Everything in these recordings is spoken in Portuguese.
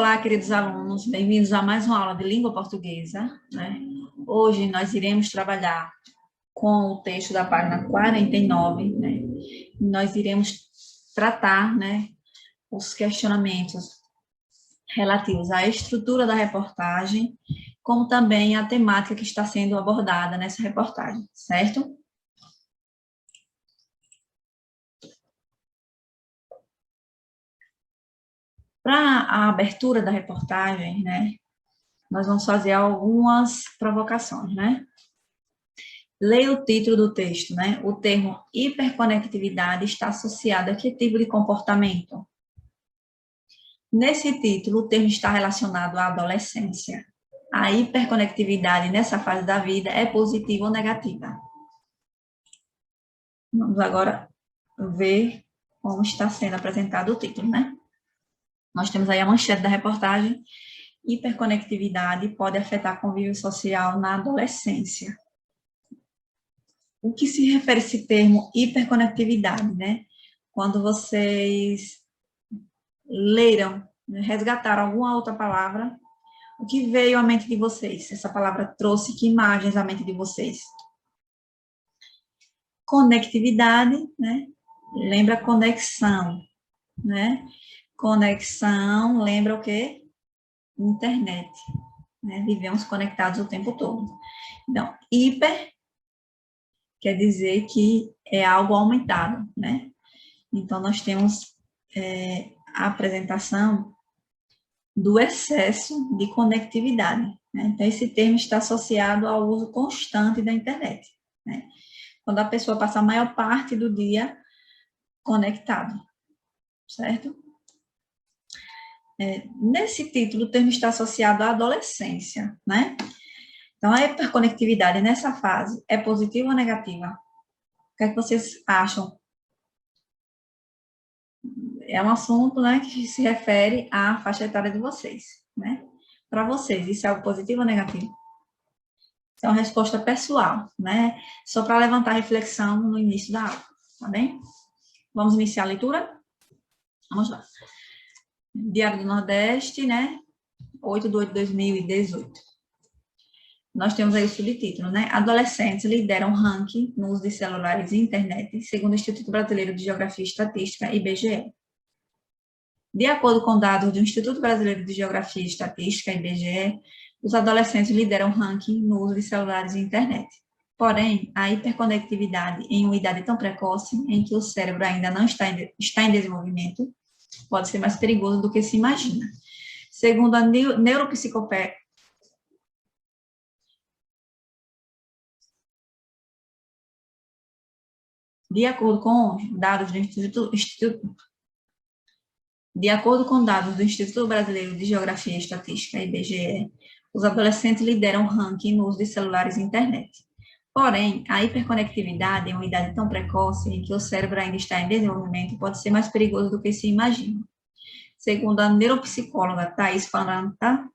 Olá, queridos alunos, bem-vindos a mais uma aula de língua portuguesa, né? Hoje nós iremos trabalhar com o texto da página 49, né? Nós iremos tratar, né, os questionamentos relativos à estrutura da reportagem, como também a temática que está sendo abordada nessa reportagem, certo? Para a abertura da reportagem, né, nós vamos fazer algumas provocações, né? Leia o título do texto, né? O termo hiperconectividade está associado a que tipo de comportamento? Nesse título, o termo está relacionado à adolescência. A hiperconectividade nessa fase da vida é positiva ou negativa? Vamos agora ver como está sendo apresentado o título, né? Nós temos aí a manchete da reportagem: hiperconectividade pode afetar convívio social na adolescência. O que se refere a esse termo hiperconectividade, né? Quando vocês leram, resgataram alguma outra palavra, o que veio à mente de vocês? Essa palavra trouxe que imagens à mente de vocês? Conectividade, né? Lembra conexão, né? Conexão, lembra o quê? Internet, né? Vivemos conectados o tempo todo. Então, hiper quer dizer que é algo aumentado, né? Então, nós temos a apresentação do excesso de conectividade, né? Então, esse termo está associado ao uso constante da internet, né? Quando a pessoa passa a maior parte do dia conectado, certo? Nesse título, o termo está associado à adolescência, né? Então, a hiperconectividade nessa fase é positiva ou negativa? O que é que vocês acham? É um assunto, né, que se refere à faixa etária de vocês, né? Para vocês, isso é algo positivo ou negativo? Isso é uma resposta pessoal, né? Só para levantar reflexão no início da aula, tá bem? Vamos iniciar a leitura? Vamos lá. Diário do Nordeste, né? 8/8/2018. Nós temos aí o subtítulo, né? Adolescentes lideram ranking no uso de celulares e internet, segundo o Instituto Brasileiro de Geografia e Estatística, IBGE. De acordo com dados do Instituto Brasileiro de Geografia e Estatística, IBGE, os adolescentes lideram ranking no uso de celulares e internet. Porém, a hiperconectividade em uma idade tão precoce, em que o cérebro ainda não está em desenvolvimento, pode ser mais perigoso do que se imagina. Segundo a neuropsicopé, de acordo com dados do Instituto Brasileiro de Geografia e Estatística, IBGE, os adolescentes lideram o ranking no uso de celulares e internet. Porém, a hiperconectividade em uma idade tão precoce, em que o cérebro ainda está em desenvolvimento, pode ser mais perigoso do que se imagina. Segundo a neuropsicóloga Thais Faranta,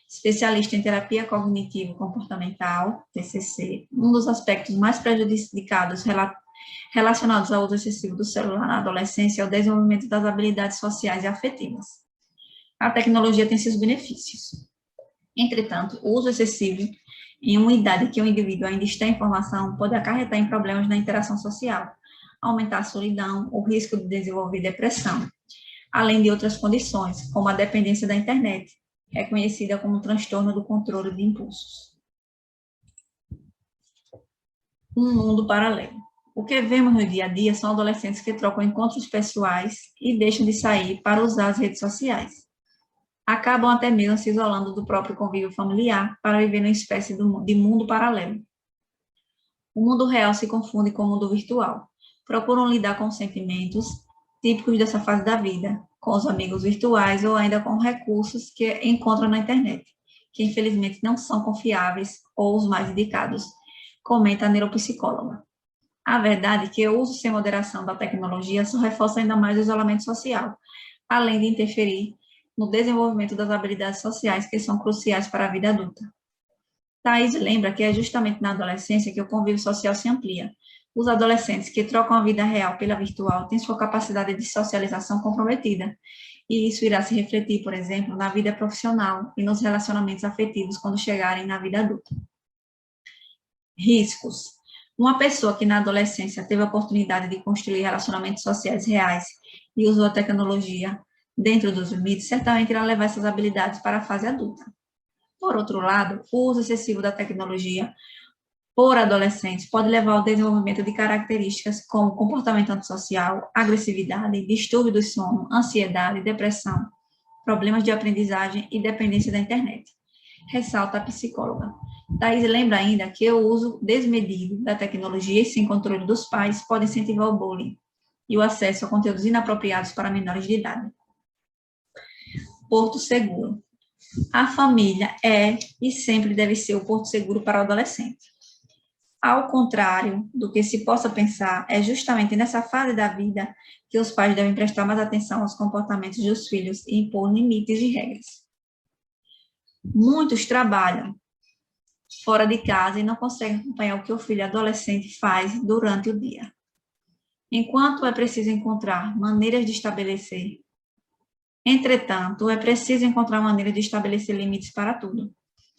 especialista em terapia cognitivo-comportamental, TCC, um dos aspectos mais prejudicados relacionados ao uso excessivo do celular na adolescência é o desenvolvimento das habilidades sociais e afetivas. A tecnologia tem seus benefícios. Entretanto, o uso excessivo em uma idade que o indivíduo ainda está em formação pode acarretar em problemas na interação social, aumentar a solidão, o risco de desenvolver depressão, além de outras condições, como a dependência da internet, reconhecida como transtorno do controle de impulsos. Um mundo paralelo. O que vemos no dia a dia são adolescentes que trocam encontros pessoais e deixam de sair para usar as redes sociais. Acabam até mesmo se isolando do próprio convívio familiar para viver numa espécie de mundo paralelo. O mundo real se confunde com o mundo virtual. Procuram lidar com sentimentos típicos dessa fase da vida, com os amigos virtuais ou ainda com recursos que encontram na internet, que infelizmente não são confiáveis ou os mais indicados, comenta a neuropsicóloga. A verdade é que o uso sem moderação da tecnologia só reforça ainda mais o isolamento social, além de interferir no desenvolvimento das habilidades sociais que são cruciais para a vida adulta. Thais lembra que é justamente na adolescência que o convívio social se amplia. Os adolescentes que trocam a vida real pela virtual têm sua capacidade de socialização comprometida E isso irá se refletir, por exemplo, na vida profissional e nos relacionamentos afetivos quando chegarem na vida adulta. Riscos. Uma pessoa que na adolescência teve a oportunidade de construir relacionamentos sociais reais e usou a tecnologia dentro dos limites, certamente irá levar essas habilidades para a fase adulta. Por outro lado, o uso excessivo da tecnologia por adolescentes pode levar ao desenvolvimento de características como comportamento antissocial, agressividade, distúrbio do sono, ansiedade, depressão, problemas de aprendizagem e dependência da internet. Ressalta a psicóloga. Thais lembra ainda que o uso desmedido da tecnologia e sem controle dos pais pode incentivar o bullying e o acesso a conteúdos inapropriados para menores de idade. Porto seguro. A família é e sempre deve ser o porto seguro para o adolescente. Ao contrário do que se possa pensar, é justamente nessa fase da vida que os pais devem prestar mais atenção aos comportamentos dos filhos e impor limites e regras. Muitos trabalham fora de casa e não conseguem acompanhar o que o filho adolescente faz durante o dia. Enquanto é preciso encontrar maneiras de estabelecer, entretanto, é preciso encontrar maneiras de estabelecer limites para tudo,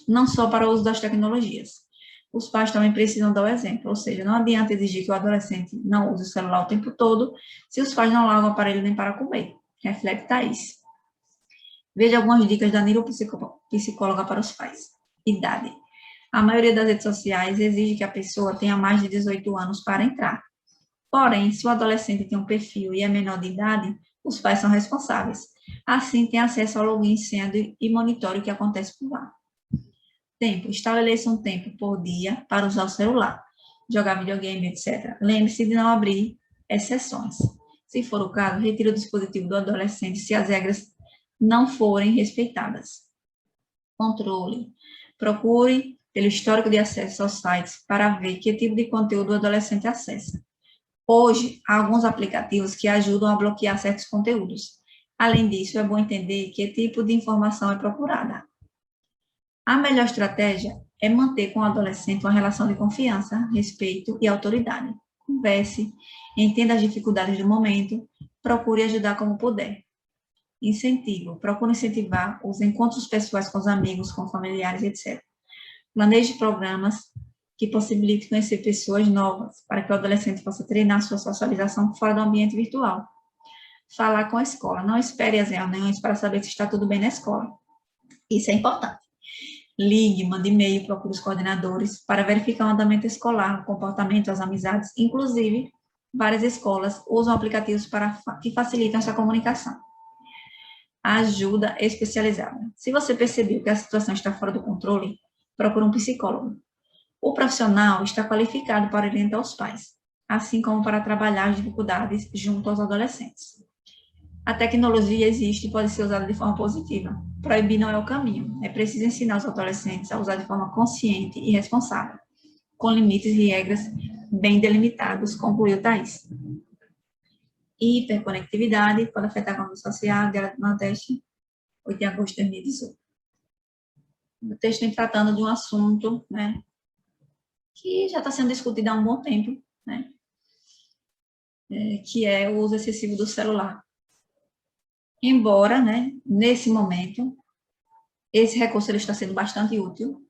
não só para o uso das tecnologias. Os pais também precisam dar o exemplo, ou seja, não adianta exigir que o adolescente não use o celular o tempo todo, se os pais não largam o aparelho nem para comer. Reflete Thais. Veja algumas dicas da neuropsicóloga para os pais. Idade. A maioria das redes sociais exige que a pessoa tenha mais de 18 anos para entrar. Porém, se o adolescente tem um perfil e é menor de idade, os pais são responsáveis. Assim, tem acesso ao login, senha e monitore o que acontece por lá. Tempo. Estabeleça um tempo por dia para usar o celular, jogar videogame, etc. Lembre-se de não abrir exceções. Se for o caso, retire o dispositivo do adolescente se as regras não forem respeitadas. Controle. Procure pelo histórico de acesso aos sites para ver que tipo de conteúdo o adolescente acessa. Hoje, há alguns aplicativos que ajudam a bloquear certos conteúdos. Além disso, é bom entender que tipo de informação é procurada. A melhor estratégia é manter com o adolescente uma relação de confiança, respeito e autoridade. Converse, entenda as dificuldades do momento, procure ajudar como puder. Incentivo. Procure incentivar os encontros pessoais com os amigos, com familiares, etc. Planeje programas que possibilitem conhecer pessoas novas, para que o adolescente possa treinar sua socialização fora do ambiente virtual. Falar com a escola. Não espere as reuniões para saber se está tudo bem na escola. Isso é importante. Ligue, mande e-mail, procure os coordenadores para verificar o andamento escolar, o comportamento, as amizades. Inclusive, várias escolas usam aplicativos que facilitam essa comunicação. Ajuda especializada. Se você percebeu que a situação está fora do controle, procure um psicólogo. O profissional está qualificado para orientar os pais, assim como para trabalhar as dificuldades junto aos adolescentes. A tecnologia existe e pode ser usada de forma positiva. Proibir não é o caminho. É preciso ensinar os adolescentes a usar de forma consciente e responsável, com limites e regras bem delimitados, concluiu Thais. Hiperconectividade pode afetar a conduta social, Guerra do Nordeste, 8 de agosto de 2018. O texto vem tratando de um assunto, né, que já está sendo discutido há um bom tempo, né, que é o uso excessivo do celular. Embora, né, nesse momento, esse recurso ele está sendo bastante útil,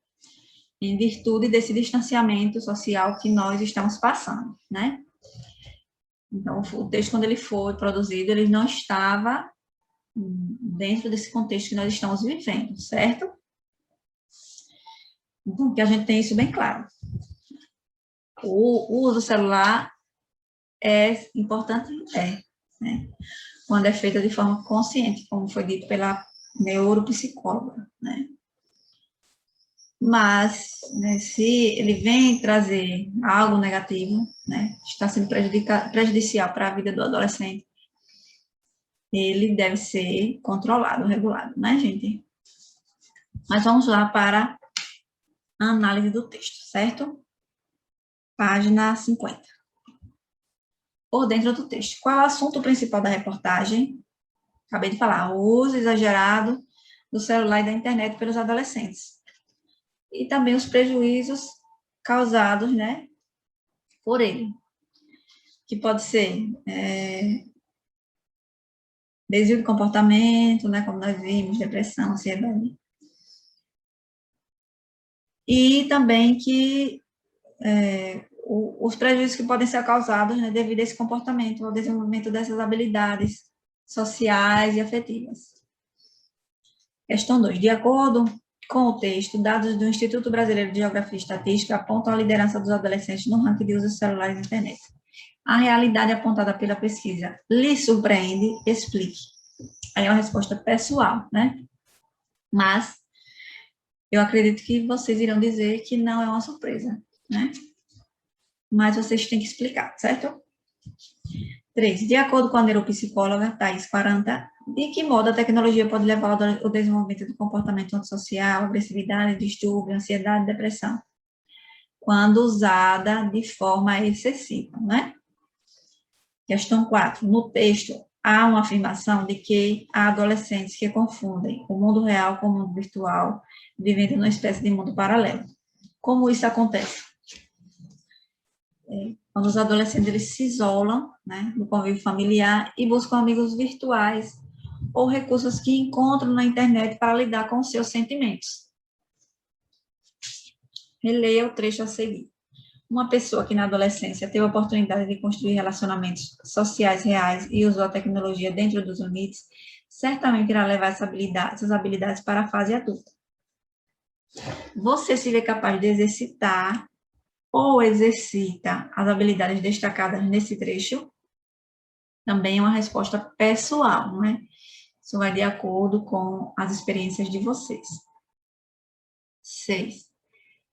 em virtude desse distanciamento social que nós estamos passando, né? Então, o texto, quando ele foi produzido, ele não estava dentro desse contexto que nós estamos vivendo, certo? Então, que a gente tem isso bem claro. O uso do celular é importante, né? Quando é feito de forma consciente, como foi dito pela neuropsicóloga, né? Mas, né, se ele vem trazer algo negativo, né, está sendo prejudicial para a vida do adolescente, ele deve ser controlado, regulado, né, gente? Mas vamos lá para a análise do texto, certo? Página 50. Por dentro do texto. Qual é o assunto principal da reportagem? Acabei de falar, o uso exagerado do celular e da internet pelos adolescentes. E também os prejuízos causados, né, por ele. Que pode ser Desvio de comportamento, né, como nós vimos, depressão, ansiedade. E também que os prejuízos que podem ser causados, né, devido a esse comportamento, ao desenvolvimento dessas habilidades sociais e afetivas. Questão 2. De acordo com o texto, dados do Instituto Brasileiro de Geografia e Estatística apontam a liderança dos adolescentes no ranking de uso de celulares e internet. A realidade apontada pela pesquisa lhe surpreende? Explique. Aí é uma resposta pessoal, né? Mas eu acredito que vocês irão dizer que não é uma surpresa, né? Mas vocês têm que explicar, certo? 3. De acordo com a neuropsicóloga Thais Quaranta, de que modo a tecnologia pode levar ao desenvolvimento do comportamento antissocial, agressividade, distúrbio, ansiedade, depressão, quando usada de forma excessiva, né? Questão 4. No texto, há uma afirmação de que há adolescentes que confundem o mundo real com o mundo virtual, vivendo numa espécie de mundo paralelo. Como isso acontece? Quando os adolescentes eles se isolam, né, do convívio familiar e buscam amigos virtuais ou recursos que encontram na internet para lidar com os seus sentimentos. Releia o trecho a seguir. Uma pessoa que na adolescência teve a oportunidade de construir relacionamentos sociais reais e usou a tecnologia dentro dos limites, certamente irá levar essas habilidades para a fase adulta. Você se vê capaz de exercitar ou exercita as habilidades destacadas nesse trecho? Também é uma resposta pessoal, não é? Isso vai de acordo com as experiências de vocês. 6.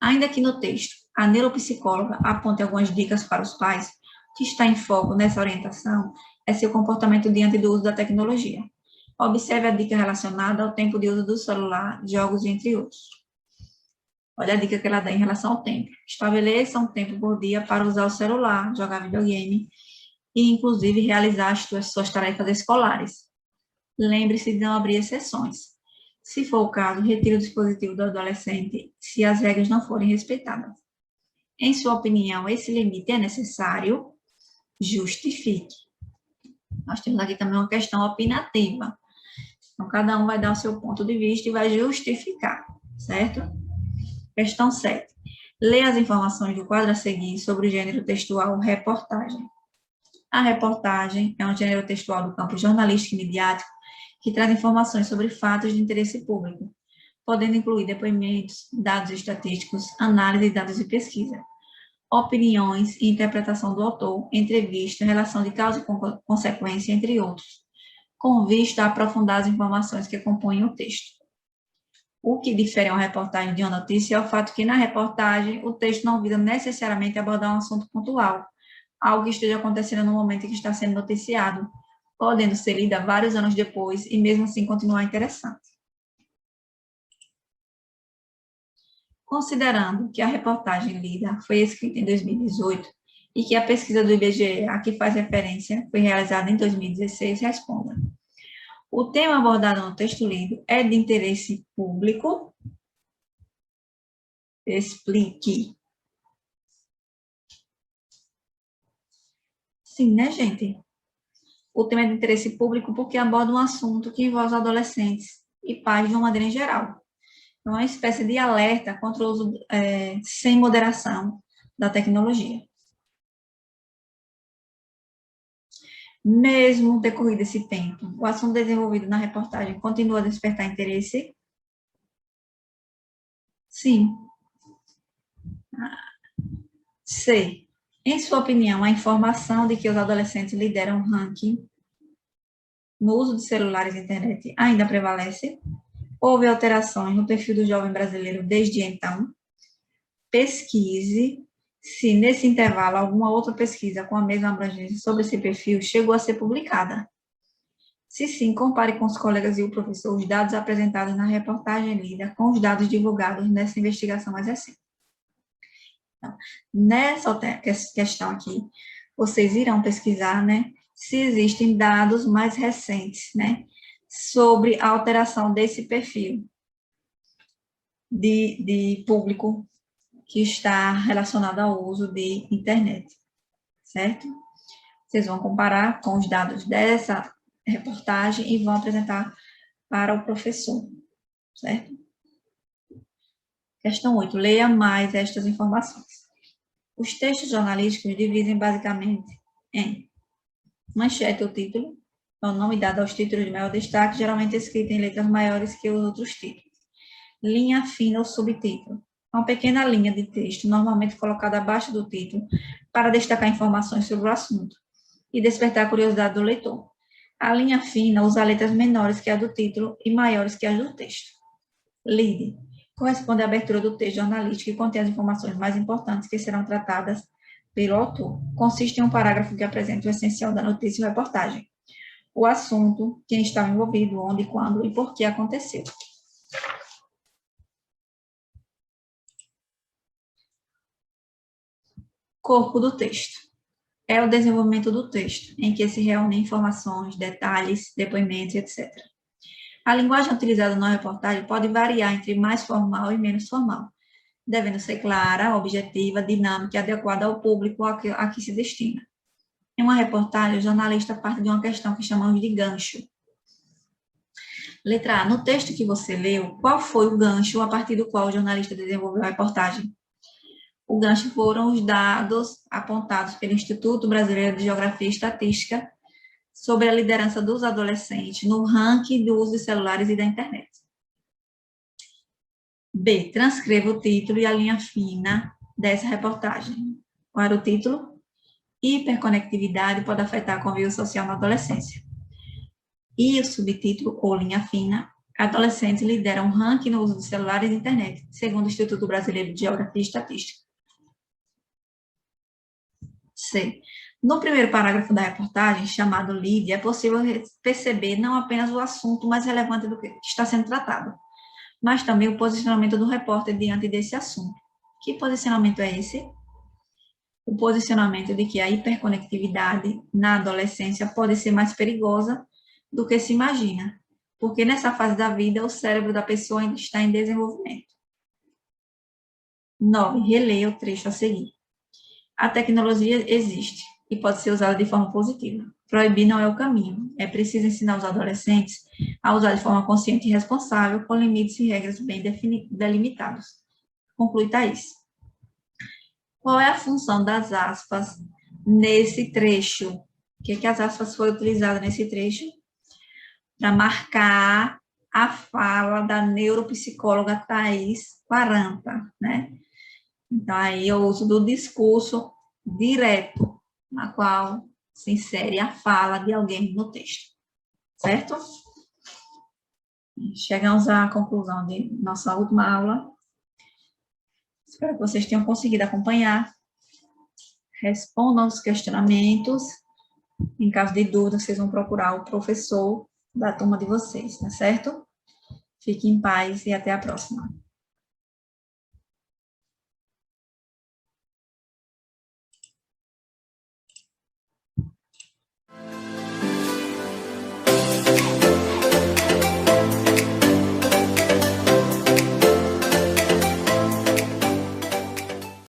Ainda que no texto a neuropsicóloga aponte algumas dicas para os pais, o que está em foco nessa orientação é seu comportamento diante do uso da tecnologia. Observe a dica relacionada ao tempo de uso do celular, jogos, entre outros. Olha a dica que ela dá em relação ao tempo. Estabeleça um tempo por dia para usar o celular, jogar videogame e, inclusive, realizar as suas tarefas escolares. Lembre-se de não abrir exceções. Se for o caso, retire o dispositivo do adolescente se as regras não forem respeitadas. Em sua opinião, esse limite é necessário? Justifique. Nós temos aqui também uma questão opinativa. Então, cada um vai dar o seu ponto de vista e vai justificar, certo? Questão 7. Leia as informações do quadro a seguir sobre o gênero textual reportagem. A reportagem é um gênero textual do campo jornalístico e midiático que traz informações sobre fatos de interesse público, podendo incluir depoimentos, dados estatísticos, análise de dados de pesquisa, opiniões e interpretação do autor, entrevista, relação de causa e consequência, entre outros, com vista a aprofundar as informações que compõem o texto. O que difere uma reportagem de uma notícia é o fato que, na reportagem, o texto não visa necessariamente abordar um assunto pontual, algo que esteja acontecendo no momento em que está sendo noticiado, podendo ser lida vários anos depois e, mesmo assim, continuar interessante. Considerando que a reportagem lida foi escrita em 2018 e que a pesquisa do IBGE a que faz referência foi realizada em 2016, responda. O tema abordado no texto lido é de interesse público? Explique. Sim, né, gente? O tema é de interesse público porque aborda um assunto que envolve adolescentes e pais de uma maneira em geral. Então, é uma espécie de alerta contra o uso sem moderação da tecnologia. Mesmo decorrido esse tempo, o assunto desenvolvido na reportagem continua a despertar interesse? Sim. C. Em sua opinião, a informação de que os adolescentes lideram o ranking no uso de celulares e internet ainda prevalece? Houve alterações no perfil do jovem brasileiro desde então? Pesquise se nesse intervalo alguma outra pesquisa com a mesma abrangência sobre esse perfil chegou a ser publicada. Se sim, compare com os colegas e o professor os dados apresentados na reportagem lida com os dados divulgados nessa investigação mais recente. Então, nessa questão aqui, vocês irão pesquisar, né, se existem dados mais recentes, né, sobre a alteração desse perfil de público que está relacionado ao uso de internet, certo? Vocês vão comparar com os dados dessa reportagem e vão apresentar para o professor, certo? Questão 8. Leia mais estas informações. Os textos jornalísticos dividem basicamente em manchete ou título, é o nome dado aos títulos de maior destaque, geralmente escrito em letras maiores que os outros títulos. Linha fina ou subtítulo, uma pequena linha de texto, normalmente colocada abaixo do título, para destacar informações sobre o assunto e despertar a curiosidade do leitor. A linha fina usa letras menores que a do título e maiores que as do texto. Lead corresponde à abertura do texto jornalístico e contém as informações mais importantes que serão tratadas pelo autor. Consiste em um parágrafo que apresenta o essencial da notícia ou reportagem, o assunto, quem está envolvido, onde, quando e por que aconteceu. Corpo do texto. É o desenvolvimento do texto, em que se reúnem informações, detalhes, depoimentos, etc. A linguagem utilizada na reportagem pode variar entre mais formal e menos formal, devendo ser clara, objetiva, dinâmica e adequada ao público a que se destina. Em uma reportagem, o jornalista parte de uma questão que chamamos de gancho. Letra A. No texto que você leu, qual foi o gancho a partir do qual o jornalista desenvolveu a reportagem? O gancho foram os dados apontados pelo Instituto Brasileiro de Geografia e Estatística sobre a liderança dos adolescentes no ranking do uso de celulares e da internet. B. Transcreva o título e a linha fina dessa reportagem. Qual era o título? Hiperconectividade pode afetar a convívio social na adolescência. E o subtítulo, ou linha fina, adolescentes lideram o ranking no uso de celulares e internet, segundo o Instituto Brasileiro de Geografia e Estatística. C. No primeiro parágrafo da reportagem, chamado lead, é possível perceber não apenas o assunto mais relevante do que está sendo tratado, mas também o posicionamento do repórter diante desse assunto. Que posicionamento é esse? O posicionamento de que a hiperconectividade na adolescência pode ser mais perigosa do que se imagina, porque nessa fase da vida o cérebro da pessoa ainda está em desenvolvimento. 9. Releia o trecho a seguir. A tecnologia existe e pode ser usada de forma positiva. Proibir não é o caminho. É preciso ensinar os adolescentes a usar de forma consciente e responsável, com limites e regras bem delimitados. Conclui Thaís. Qual é a função das aspas nesse trecho? O que as aspas foram utilizadas nesse trecho? Para marcar a fala da neuropsicóloga Thaís Quaranta, né? Então, aí eu uso do discurso direto, na qual se insere a fala de alguém no texto, certo? Chegamos à conclusão de nossa última aula. Espero que vocês tenham conseguido acompanhar. Respondam os questionamentos. Em caso de dúvida, vocês vão procurar o professor da turma de vocês, tá certo? Fiquem em paz e até a próxima.